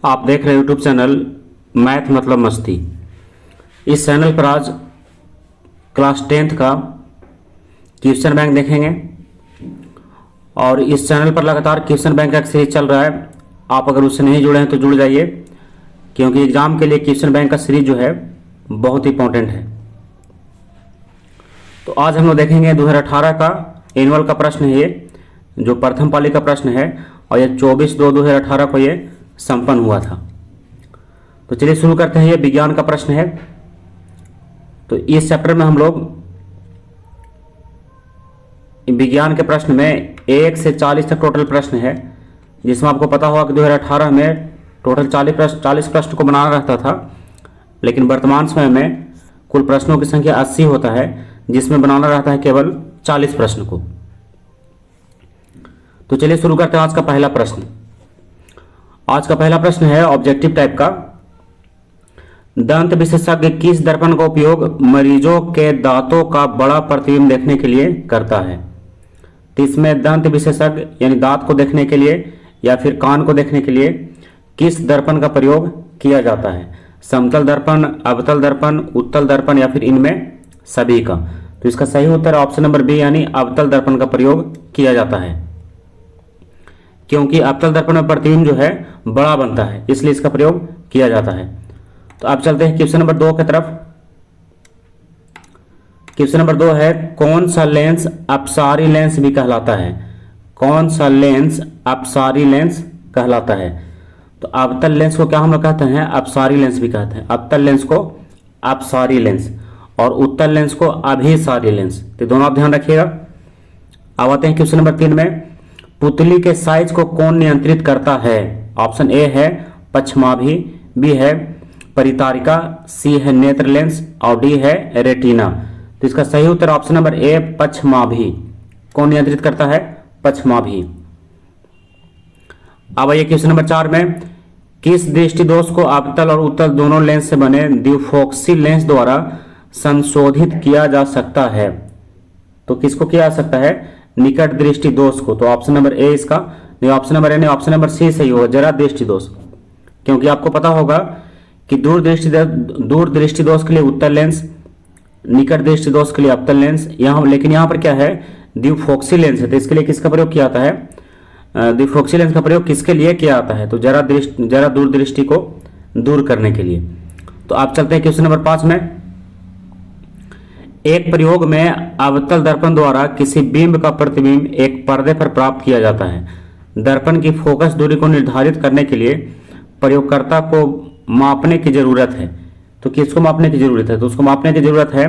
आप देख रहे हैं यूट्यूब चैनल मैथ मतलब मस्ती। इस चैनल पर आज क्लास 10th का क्वेश्चन बैंक देखेंगे और इस चैनल पर लगातार क्वेश्चन बैंक का सीरीज चल रहा है। आप अगर उससे नहीं जुड़े हैं तो जुड़ जाइए, क्योंकि एग्जाम के लिए क्वेश्चन बैंक का सीरीज जो है बहुत इंपॉर्टेंट है। तो आज हम लोग देखेंगे 2018 का एनुअल का प्रश्न है, ये जो प्रथम पाली का प्रश्न है और ये 24/2/2018 को ये संपन्न हुआ था। तो चलिए शुरू करते हैं। ये विज्ञान का प्रश्न है। तो इस चैप्टर में हम लोग विज्ञान के प्रश्न में 1 से 40 तक टोटल प्रश्न है, जिसमें आपको पता होगा कि 2018 में टोटल 40 प्रश्न को बनाना रहता था, लेकिन वर्तमान समय में कुल प्रश्नों की संख्या 80 होता है, जिसमें बनाना रहता है केवल 40 प्रश्न को। तो चलिए शुरू करते हैं आज का पहला प्रश्न। आज का पहला प्रश्न है ऑब्जेक्टिव टाइप का। दंत विशेषज्ञ किस दर्पण का उपयोग मरीजों के दांतों का बड़ा प्रतिबिंब देखने के लिए करता है? तो इसमें दंत विशेषज्ञ यानी दांत को देखने के लिए या फिर कान को देखने के लिए किस दर्पण का प्रयोग किया जाता है? समतल दर्पण, अवतल दर्पण, उत्तल दर्पण या फिर इनमें सभी का? तो इसका सही उत्तर ऑप्शन नंबर बी यानी अवतल दर्पण का प्रयोग किया जाता है, क्योंकि अवतल दर्पण में प्रतिबिंब जो है बड़ा बनता है, इसलिए इसका प्रयोग किया जाता है। तो अब चलते हैं क्वेश्चन नंबर 2 की तरफ। क्वेश्चन नंबर 2 है, कौन सा लेंस अपसारी लेंस भी कहलाता है? कौन सा लेंस अपसारी लेंस कहलाता है? तो अवतल लेंस को क्या हम लोग कहते हैं? अपसारी लेंस भी कहते हैं। अवतल लेंस को अपसारी लेंस और उत्तल लेंस को अभिसारी लेंस। तो दोनों आप ध्यान रखिएगा। अब आते हैं क्वेश्चन नंबर 3 में, पुतली के साइज को कौन नियंत्रित करता है? ऑप्शन ए है पक्षमाभि, बी है परितारिका, सी है नेत्र लेंस और डी है रेटिना। तो इसका सही उत्तर ऑप्शन नंबर ए पक्षमाभि। कौन नियंत्रित करता है? पक्षमाभि। अब आइए क्वेश्चन नंबर 4 में, किस दृष्टि दोष को अवतल और उत्तल दोनों लेंस से बने द्विफोक्सी लेंस द्वारा संशोधित किया जा सकता है? तो किसको किया जा सकता है? निकट दृष्टि दोष को। तो ऑप्शन नंबर ए इसका नहीं, ऑप्शन नंबर ए नहीं, ऑप्शन नंबर सी सही होगा, जरा दृष्टि दोष। क्योंकि आपको पता होगा कि दूर दृष्टि दोष के लिए उत्तल लेंस, निकट दृष्टि दोष के लिए अवतल लेंस, यहाँ लेकिन यहाँ पर क्या है? द्विफोक्सी लेंस है। तो इसके लिए किसका प्रयोग किया जाता है? द्विफोक्सी लेंस का प्रयोग किसके लिए किया जाता है? तो जरा दूर दृष्टि को दूर करने के लिए। तो आप चलते हैं क्वेश्चन नंबर 5 में। एक प्रयोग में अवतल दर्पण द्वारा किसी बिंब का प्रतिबिंब एक पर्दे पर प्राप्त किया जाता है। दर्पण की फोकस दूरी को निर्धारित करने के लिए प्रयोगकर्ता को मापने की जरूरत है। तो किसको मापने की जरूरत है? तो उसको मापने की जरूरत है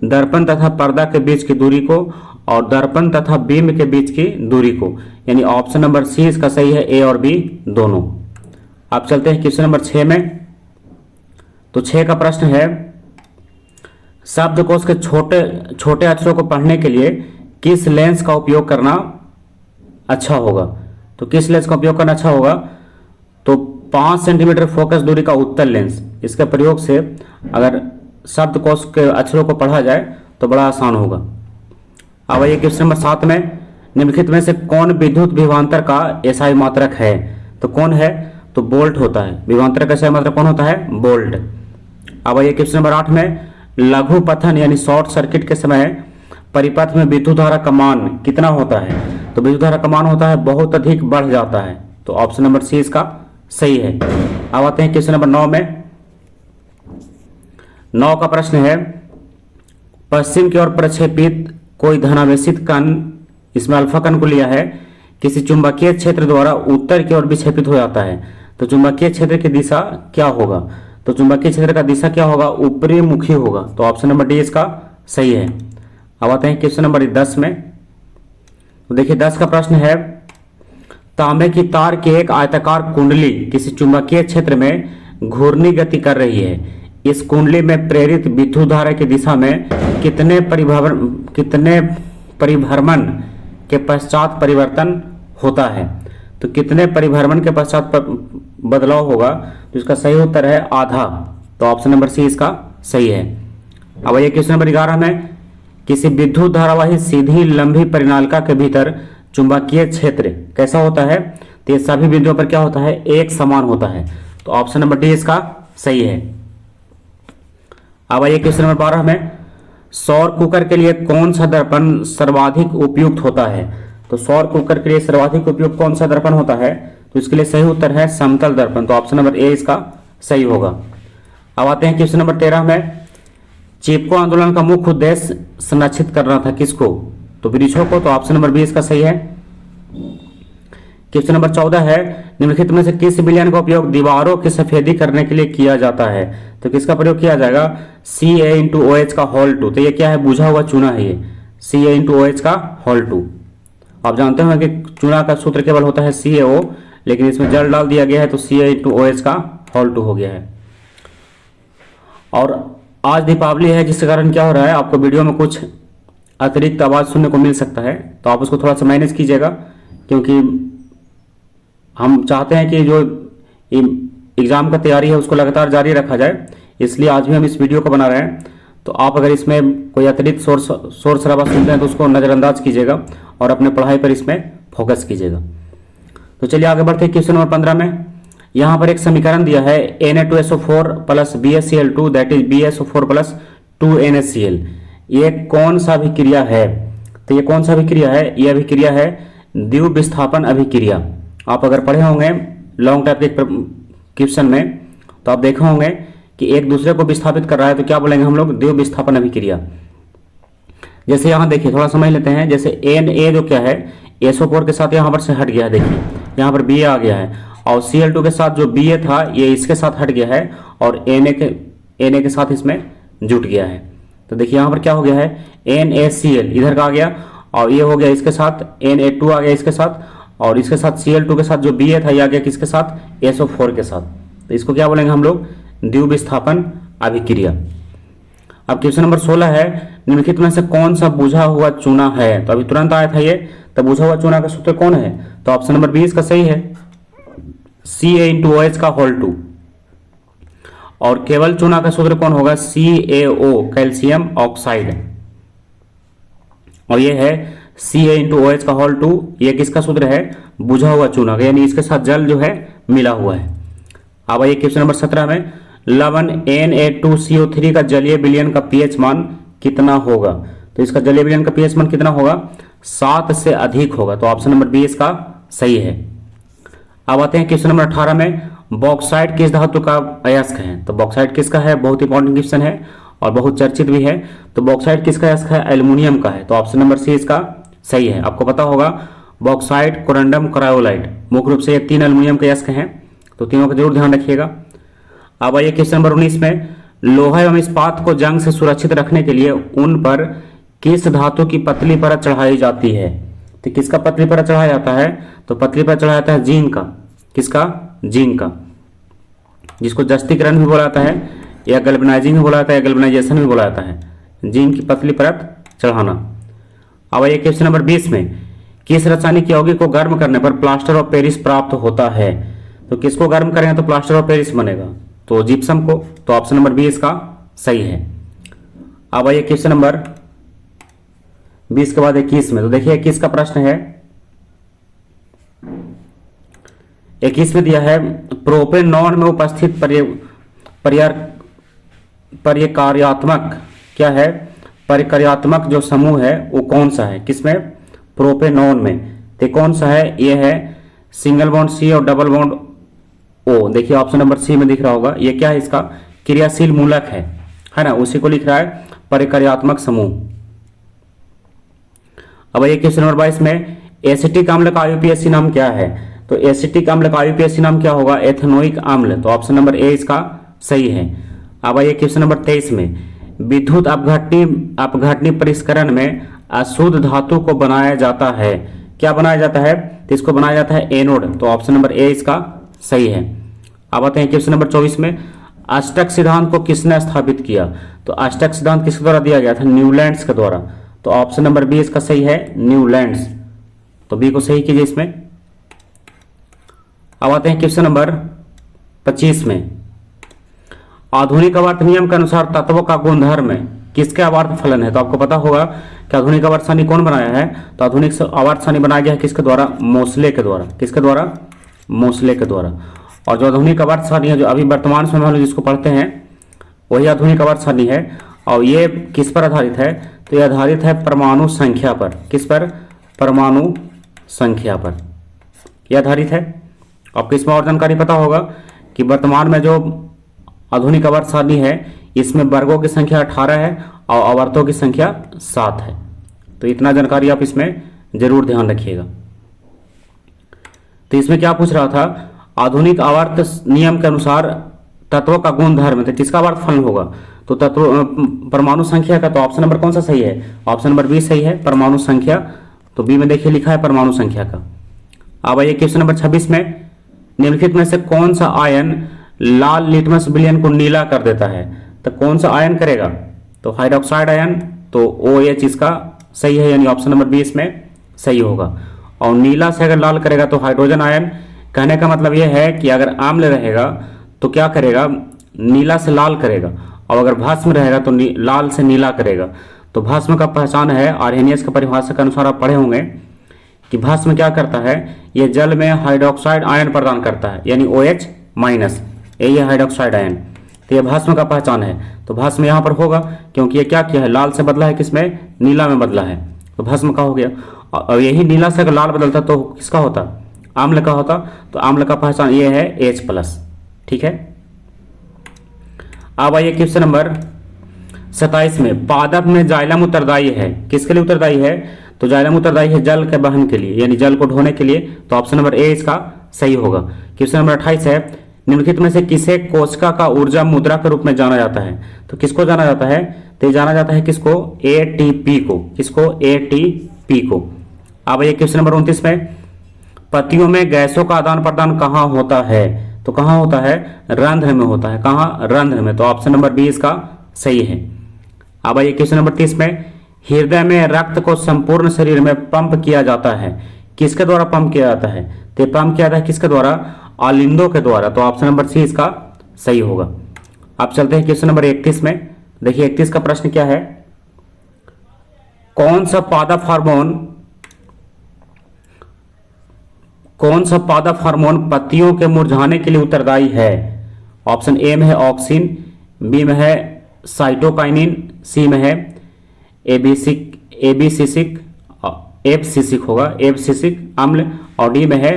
दर्पण तथा पर्दा के बीच की दूरी को और दर्पण तथा बिंब के बीच की दूरी को, यानी ऑप्शन नंबर सी इसका सही है, ए और बी दोनों। आप चलते हैं क्वेश्चन नंबर 6 में। तो 6 का प्रश्न है, शब्दकोश के छोटे अक्षरों को पढ़ने के लिए किस लेंस का उपयोग करना अच्छा होगा? तो किस लेंस का उपयोग करना अच्छा होगा? तो 5 सेंटीमीटर फोकस दूरी का उत्तल लेंस, इसके प्रयोग से अगर शब्दकोश के अक्षरों को पढ़ा जाए तो बड़ा आसान होगा। अब आइए क्वेश्चन नंबर 7 में, निम्नलिखित में से कौन विद्युत विभवांतर का एसआई मात्रक है? तो कौन है? तो बोल्ट होता है। विभवांतर का एसआई मात्रक कौन होता है? बोल्ट। अब आइए क्वेश्चन नंबर 8 में, लघु पथन यानी शॉर्ट सर्किट के समय परिपथ में विद्युत धारा का मान कितना होता है? तो विद्युत धारा का मान होता है बहुत अधिक बढ़ जाता है। तो ऑप्शन नंबर सी इसका सही है। अब आते हैं क्वेश्चन नंबर 9 में। 9 का प्रश्न है, पश्चिम की ओर प्रक्षेपित कोई धनावेशित कण, इसमें अल्फा कण को लिया है, किसी चुंबकीय क्षेत्र द्वारा उत्तर की ओर विक्षेपित हो जाता है। तो चुंबकीय क्षेत्र की दिशा क्या होगा? तो चुंबकीय क्षेत्र का दिशा क्या होगा? ऊपरी मुखी होगा। तो ऑप्शन नंबर डी इसका सही है। अब आते हैं क्वेश्चन नंबर 10 में। तो देखिए 10 का प्रश्न है, तांबे की तार की एक आयताकार कुंडली किसी चुंबकीय क्षेत्र में घूर्णी गति कर रही है। इस कुंडली में प्रेरित विद्युत धारा की दिशा में कितने परिभ्रमण के पश्चात परिवर्तन होता है? तो कितने परिभ्रमण के पश्चात बदलाव होगा? तो इसका सही उत्तर है आधा। तो ऑप्शन नंबर सी इसका सही है। अब आइए क्वेश्चन नंबर 11 में, किसी विद्युत धारावाही सीधी लंबी परिनालिका के भीतर चुंबकीय क्षेत्र कैसा होता है? तो ये सभी बिंदुओं पर क्या होता है, एक समान होता है। तो ऑप्शन नंबर डी इसका सही है। अब आइए क्वेश्चन नंबर 12 में, सौर कुकर के लिए कौन सा दर्पण सर्वाधिक उपयुक्त होता है। तो सौर कुकर के लिए सर्वाधिक उपयुक्त कौन सा दर्पण होता है, तो इसके लिए सही उत्तर है समतल दर्पण। तो ऑप्शन नंबर ए इसका सही होगा। अब आते हैं क्वेश्चन नंबर 13 में, चिपको आंदोलन का मुख्य उद्देश्य संरक्षित करना था किसको, तो वृक्षों को। तो ऑप्शन नंबर बी इसका सही है। क्वेश्चन नंबर 14 है, निम्नलिखित में से किस विलयन का उपयोग दीवारों की सफेदी करने के लिए किया जाता है। तो किसका प्रयोग किया जाएगा, CaOH का होल 2। तो ये क्या है, बुझा हुआ चूना है ये, CaOH का होल 2। आप जानते हो कि चूना का सूत्र केवल होता है CaO, लेकिन इसमें जल डाल दिया गया है तो CaOH का होल 2 हो गया है। और आज दीपावली है, जिसके कारण क्या हो रहा है, आपको वीडियो में कुछ अतिरिक्त आवाज़ सुनने को मिल सकता है, तो आप उसको थोड़ा सा मैनेज कीजिएगा, क्योंकि हम चाहते हैं कि जो एग्ज़ाम का तैयारी है उसको लगातार जारी रखा जाए, इसलिए आज भी हम इस वीडियो को बना रहे हैं। तो आप अगर इसमें कोई अतिरिक्त शोर शराबा सुनते हैं तो उसको नज़रअंदाज कीजिएगा और अपने पढ़ाई पर इसमें फोकस कीजिएगा। तो चलिए आगे बढ़ते हैं क्वेश्चन नंबर 15 में। यहाँ पर एक समीकरण दिया है Na2SO4 plus BaCl2 that is BaSO4 plus 2NaCl। ये कौन सा अभिक्रिया है, तो ये कौन सा अभिक्रिया है, ये अभिक्रिया है द्विविस्थापन अभिक्रिया। आप अगर पढ़े होंगे लॉन्ग टाइप के क्वेश्चन में तो आप देखे होंगे कि एक दूसरे को विस्थापित कर रहा है, तो क्या बोलेंगे हम लोग, द्विविस्थापन अभिक्रिया। जैसे यहाँ देखिए थोड़ा समझ लेते हैं, जैसे Na जो क्या है SO4 के साथ यहाँ पर से हट गया है, देखिए यहाँ पर Ba आ गया है, और Cl2 के साथ जो Ba था ये इसके साथ हट गया है और Na के साथ इसमें जुट गया है। तो देखिए यहाँ पर क्या हो गया है, NaCl इधर का आ गया और ये हो गया इसके साथ, Na2 आ गया इसके साथ, और इसके साथ Cl2 के साथ जो Ba था ये आ गया किसके साथ, SO4 के साथ। तो इसको क्या बोलेंगे हम लोग, द्विविस्थापन अभिक्रिया। अब क्वेश्चन नंबर 16 है, निम्नलिखित में से कौन सा बुझा हुआ चूना है। तो अभी तुरंत आया था ये, तो बुझा हुआ चूना का सूत्र कौन है, तो ऑप्शन नंबर बी इसका सही है, CaOH का होल 2। और केवल चूना का सूत्र कौन होगा, CaO कैल्शियम ऑक्साइड। और ये है CaOH का होल 2, ये किसका सूत्र है, बुझा हुआ चूना का, यानी इसके साथ जल जो है मिला हुआ है। अब आइए क्वेश्चन नंबर 17 में, लवण Na2CO3 का जलीय विलयन का pH मान कितना होगा। तो इसका जलीय विलयन का pH मान कितना होगा, 7 से अधिक होगा। तो ऑप्शन नंबर बी इसका सही है। अब आते हैं क्वेश्चन नंबर 18 में, बॉक्साइट किस धातु का अयस्क है। तो बॉक्साइट किसका है, बहुत इंपॉर्टेंट क्वेश्चन है और बहुत चर्चित भी है। तो बॉक्साइट किसका अयस्क है, एल्युमिनियम का है। तो ऑप्शन नंबर सी इसका सही है। आपको पता होगा बॉक्साइट, कोरंडम, क्रायोलाइट, मुख्य रूप से ये 3 एल्युमिनियम के अयस्क हैं, तो तीनों का जरूर ध्यान रखिएगा। अब आइए क्वेश्चन नंबर 19 में, लोहा एवं इस्पात को जंग से सुरक्षित रखने के लिए उन पर किस धातु की पतली परत चढ़ाई जाती है। तो किसका पतली परत चढ़ाया जाता है, तो पतली परत चढ़ाया जाता है जिंक का। किसका, जिंक का, जिसको जस्तीकरण भी बोला जाता है, या गैल्वेनाइजिंग भी बोला जाता है, या गैल्वेनाइजेशन भी बोला जाता है, जिंक की पतली परत चढ़ाना। अब आइए क्वेश्चन नंबर 20 में, किस रासायनिक यौगिक को गर्म करने पर प्लास्टर ऑफ पेरिस प्राप्त होता है। तो किसको गर्म करेंगे तो प्लास्टर ऑफ पेरिस बनेगा, तो जिप्सम को। तो ऑप्शन नंबर बी इसका सही है। अब आइए क्वेश्चन नंबर 20 के बाद 21 में, तो देखिए 21 का प्रश्न है, 21 में दिया है, प्रोपेनॉन में उपस्थित परिकार्यात्मक क्या है, परिकार्यात्मक जो समूह है वो कौन सा है, किसमें, प्रोपेनॉन में। तो कौन सा है, ये है सिंगल बॉन्ड सी और डबल बॉन्ड ओ। देखिए ऑप्शन नंबर सी में दिख रहा होगा, ये क्या है, इसका क्रियाशील मूलक है ना, उसी को लिख रहा है परिकार्यात्मक समूह। अब ये क्वेश्चन नंबर 22 में, एसिटिक अम्ल का IUPAC नाम क्या है। तो एसिटिक अम्ल का IUPAC नाम क्या होगा, एथेनोइक अम्ल। तो ऑप्शन नंबर ए इसका सही है। अब आइए क्वेश्चन नंबर 23 में, विद्युत अपघटनी परिष्करण में अशुद्ध धातु को बनाया जाता है, क्या बनाया जाता है, तो इसको बनाया जाता है एनोड। तो ऑप्शन नंबर ए इसका सही है। अब आते हैं क्वेश्चन नंबर 24 में, अष्टक सिद्धांत को किसने स्थापित किया। तो अष्टक सिद्धांत किसके द्वारा दिया गया था, न्यूलैंड्स के द्वारा। तो ऑप्शन नंबर बी इसका सही है, न्यूलैंड्स। तो बी को सही कीजिए इसमें। अब आते हैं क्वेश्चन नंबर 25 में, आधुनिक आवर्त नियम के अनुसार तत्वों का गुणधर्म किसके आवर्त फलन है। तो आपको पता होगा कि आधुनिक आवर्त सारणी कौन बनाया है, तो आधुनिक आवर्त सारणी बनाया गया है किसके द्वारा, मोसले के द्वारा। किसके द्वारा, मोसले के द्वारा। और जो आधुनिक आवर्त सारणी है, जो अभी वर्तमान समय में हम लोग जिसको पढ़ते हैं, वही आधुनिक आवर्त सारणी है। और ये किस पर आधारित है? तो ये आधारित है परमाणु संख्या पर। किस पर? परमाणु संख्या पर यह आधारित है। आपको इसमें और जानकारी पता होगा कि वर्तमान में जो आधुनिक आवर्त सारणी है, इसमें वर्गों की संख्या 18 है और आवर्तों की संख्या 7 है। तो इतना जानकारी आप इसमें जरूर ध्यान रखिएगा। तो इसमें क्या पूछ रहा था? आधुनिक आवर्त नियम के अनुसार तत्वों का गुण धर्म, तो किसका आवर्त फलन होगा? तो तत्व परमाणु संख्या का। तो ऑप्शन नंबर कौन सा सही है? ऑप्शन नंबर बी सही है, परमाणु संख्या। तो बी में देखिए लिखा है परमाणु संख्या का। अब आइए क्वेश्चन नंबर 26 में, निम्नलिखित में से कौन सा आयन लाल लिटमस विलयन को नीला कर देता है? तो कौन सा आयन करेगा? तो हाइड्रोक्साइड आयन। तो OH इसका सही है, यानी ऑप्शन नंबर 20 में सही होगा। और नीला से अगर लाल करेगा तो हाइड्रोजन आयन। कहने का मतलब यह है कि अगर आम्ल रहेगा तो क्या करेगा? नीला से लाल करेगा, और अगर भस्म रहेगा तो लाल से नीला करेगा। तो भस्म का पहचान है, आर्हेनियस की परिभाषा के अनुसार आप पढ़े होंगे कि भस्म क्या करता है? ये जल में हाइड्रोक्साइड आयन प्रदान करता है, यानी OH माइनस, यही हाइड्रोक्साइड आयन। तो ये भस्म का पहचान है। तो भस्म यहाँ पर होगा, क्योंकि ये क्या किया है? लाल से बदला है, किसमें? नीला में बदला है, तो भस्म का हो गया। और यही नीला से अगर लाल बदलता तो किसका होता? आम्ल का होता। तो आम्ल का पहचान ये है H+। ठीक है। अब आइए क्वेश्चन नंबर 27 में, पादप में जाइलम उत्तरदायी है, किसके लिए उत्तरदायी है? तो जाइलम उत्तरदायी है जल के वहन के लिए, यानी जल को ढोने के लिए। तो ऑप्शन नंबर ए इसका सही होगा। क्वेश्चन नंबर 28 है, निम्नलिखित में से किसे कोशिका का ऊर्जा मुद्रा के रूप में जाना जाता है? तो किसको जाना जाता है? तो जाना जाता है किसको? ATP को। किसको? ATP को। अब आइए क्वेश्चन नंबर 29 में, पत्तियों में गैसों का आदान प्रदान कहाँ होता है? तो कहाँ होता है? रंध्र में होता है। कहाँ? रंध्र में। तो ऑप्शन नंबर बी इसका सही है। अब आइए क्वेश्चन नंबर 30 में, हृदय में रक्त को संपूर्ण शरीर में पंप किया जाता है, किसके द्वारा पंप किया जाता है? तो पंप किया जाता है किसके द्वारा? आलिंदों के द्वारा। तो ऑप्शन नंबर सी इसका सही होगा। अब चलते हैं क्वेश्चन नंबर 31 में। देखिए 31 का प्रश्न क्या है? कौन सा पादप हार्मोन पत्तियों के मुरझाने के लिए उत्तरदायी है? ऑप्शन ए में है ऑक्सिन, बी में है साइटोकाइनिन, सी में है एब्सिसिक अम्ल, और डी में है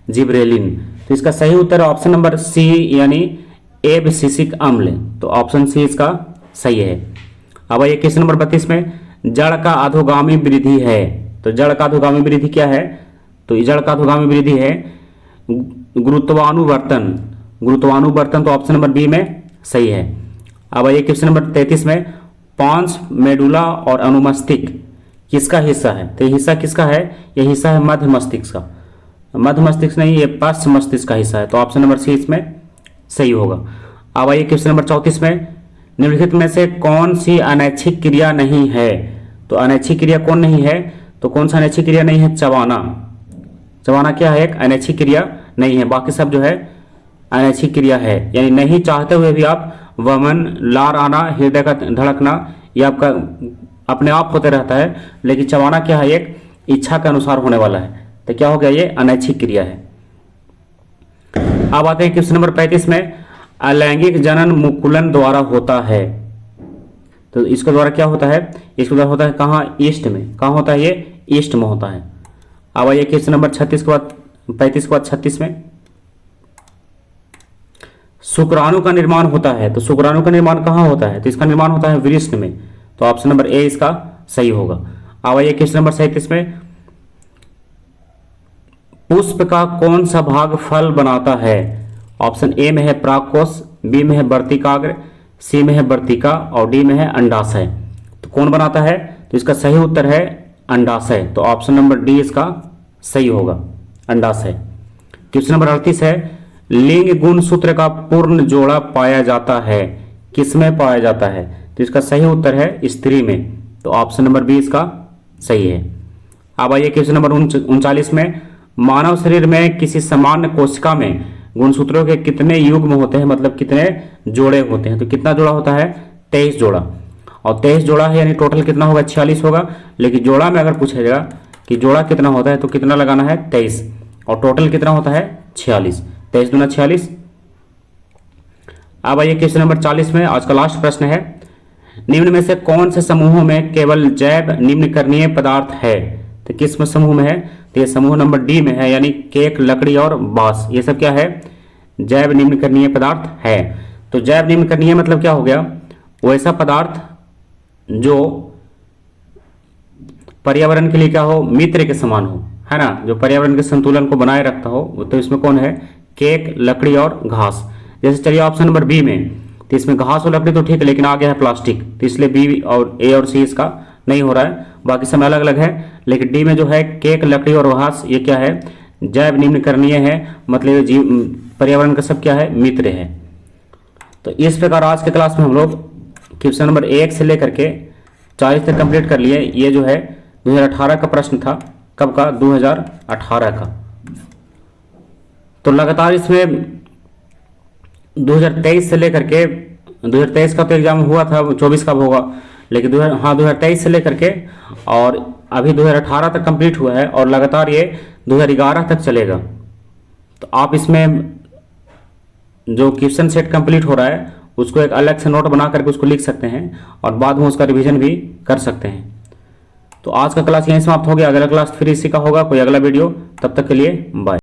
जिब्रेलिन। तो इसका सही उत्तर है ऑप्शन नंबर सी, यानी एब्सिसिक अम्ल। तो ऑप्शन सी इसका सही है। अब आइए क्वेश्चन नंबर 32 में, जड़ का अधोगामी वृद्धि है। तो जड़ का अधोगामी वृद्धि क्या है? तो जड़ का अधोगामी वृद्धि है गुरुत्वानुवर्तन। तो ऑप्शन नंबर बी में सही है। अब आइए क्वेश्चन नंबर 33 में, पांच मेडुला और अनुमस्तिष्क किसका हिस्सा है? तो हिस्सा किसका है? यह हिस्सा है मध्य मस्तिष्क का। मध्य मस्तिष्क नहीं, ये पश्च मस्तिष्क का हिस्सा है। तो ऑप्शन नंबर सी इसमें सही होगा। अब आइए क्वेश्चन नंबर 34 में, निम्नलिखित में से कौन सी अनैच्छिक क्रिया नहीं है? तो अनैच्छिक क्रिया कौन नहीं है? तो कौन सा अनैच्छिक क्रिया नहीं है? चबाना। चबाना क्या है? एक अनैच्छिक क्रिया नहीं है। बाकी सब जो है अनैच्छिक क्रिया है, यानी नहीं चाहते हुए भी आप वमन, लार आना, हृदय का धड़कना, ये आपका अपने आप होते रहता है। लेकिन चबाना क्या है? एक इच्छा के अनुसार होने वाला है। तो क्या हो गया? ये अनैच्छिक क्रिया है। अब आते हैं क्वेश्चन नंबर 35 में, अलैंगिक जनन मुकुलन द्वारा होता है। तो इसके द्वारा क्या होता है? इसके द्वारा होता है कहाँ? ईस्ट में। कहाँ होता है? ये ईस्ट में होता है। अब आइए क्वेश्चन नंबर 36 के बाद 35 के बाद 36 में, शुक्राणु का निर्माण होता है। तो शुक्राणु का निर्माण कहाँ होता है? तो इसका निर्माण होता है वृष्ण में। तो ऑप्शन नंबर ए इसका सही होगा। अब आइए क्वेश्चन नंबर 37 में, पुष्प का कौन सा भाग फल बनाता है? ऑप्शन ए में है प्राकोष, बी में है वर्तिकाग्र, सी में है वर्तिका, और डी में है अंडाशय। तो कौन बनाता है? तो इसका सही उत्तर है अंडाशय। तो ऑप्शन नंबर डी इसका सही होगा, अंडाशय। क्वेश्चन नंबर 38 है, लिंग गुण सूत्र का पूर्ण जोड़ा पाया जाता है, किसमें पाया जाता है? तो इसका सही उत्तर है स्त्री में। तो ऑप्शन नंबर बी इसका सही है। अब आइए क्वेश्चन नंबर 39 में, मानव शरीर में किसी सामान्य कोशिका में गुणसूत्रों के कितने युग्म होते हैं, मतलब कितने जोड़े होते हैं? तो कितना जोड़ा होता है? 23 जोड़ा। और 23 जोड़ा है, यानी टोटल कितना होगा? 46 होगा। लेकिन जोड़ा में अगर पूछा जाएगा कि जोड़ा कितना होता है, तो कितना लगाना है? 23, और टोटल कितना होता है? 46, 23 दूना 46। अब आइए क्वेश्चन नंबर 40 में आज का लास्ट प्रश्न है, निम्न में से कौन से समूहों में केवल जैव निम्नकरणीय पदार्थ है? तो किस में समूह में है? तो ये समूह नंबर डी में है, यानी केक, लकड़ी और बांस, ये सब क्या है? जैव निम्नकरणीय पदार्थ है। तो जैव निम्नकरणीय मतलब क्या हो गया? वो ऐसा पदार्थ जो पर्यावरण के लिए क्या हो? मित्र के समान हो, है ना, जो पर्यावरण के संतुलन को बनाए रखता हो। तो इसमें कौन है? केक, लकड़ी और घास। जैसे चलिए ऑप्शन नंबर बी में, तो इसमें घास और लकड़ी तो ठीक है, लेकिन आ गया है प्लास्टिक, तो इसलिए बी और ए और सी इसका नहीं हो रहा है, बाकी समय अलग अलग है। लेकिन डी में जो है केक, लकड़ी और घास, ये क्या है? जैव निम्नकरणीय है, मतलब ये जीव पर्यावरण का सब क्या है? मित्र है। तो इस प्रकार आज के क्लास में हम लोग क्वेश्चन नंबर 1 से लेकर के 40 तक कंप्लीट कर लिए। ये जो है 2018 का प्रश्न था। कब का? 2018 का। तो लगातार इसमें 2023 से लेकर के 2023 का तो एग्जाम हुआ था, 24 का होगा, लेकिन 2023 से लेकर के और अभी 2018 तक कंप्लीट हुआ है और लगातार ये 2011 तक चलेगा। तो आप इसमें जो क्वेश्चन सेट कंप्लीट हो रहा है उसको एक अलग से नोट बना करके उसको लिख सकते हैं और बाद में उसका रिवीजन भी कर सकते हैं। तो आज का क्लास यहीं समाप्त हो गया। अगला क्लास फिर इसी का होगा, कोई अगला वीडियो। तब तक के लिए बाय।